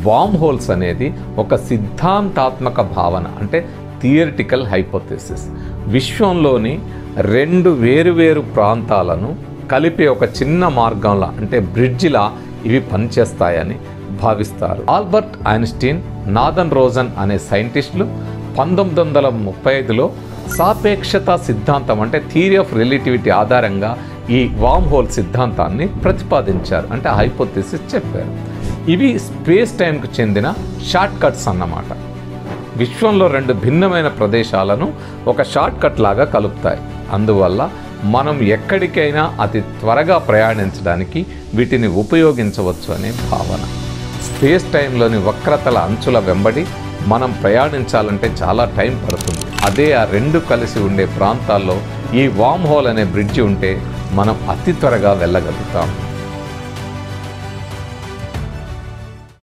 వామ్ holes అనేది ఒక సిద్ధాంతాత్మక భావన, అంటే థియరిటికల్ హైపోథెసిస్. విశ్వంలోని రెండు వేరువేరు ప్రాంతాలను కలిపే ఒక చిన్న మార్గంలా, అంటే బ్రిడ్జిలా ఇవి పనిచేస్తాయని భావిస్తారు. ఆల్బర్ట్ ఐన్స్టీన్, నాథన్ రోజన్ అనే సైంటిస్టులు 1935లో సాపేక్షత సిద్ధాంతం, అంటే థియరీ ఆఫ్ రిలేటివిటీ ఆధారంగా ఈ వామ్ హోల్ సిద్ధాంతాన్ని ప్రతిపాదించారు, అంటే హైపోథెసిస్ చెప్పారు. ఇవి స్పేస్ టైంకు చెందిన షార్ట్ కట్స్ అన్నమాట. విశ్వంలో రెండు భిన్నమైన ప్రదేశాలను ఒక షార్ట్ కట్ లాగా కలుపుతాయి. అందువల్ల మనం ఎక్కడికైనా అతి త్వరగా ప్రయాణించడానికి వీటిని ఉపయోగించవచ్చు అనే భావన. స్పేస్ టైంలోని వక్రతల అంచుల వెంబడి మనం ప్రయాణించాలంటే చాలా టైం పడుతుంది. అదే ఆ రెండు కలిసి ఉండే ప్రాంతాల్లో ఈ వామ్ హోల్ అనే బ్రిడ్జి ఉంటే మనం అతి త్వరగా వెళ్ళగలుగుతాం.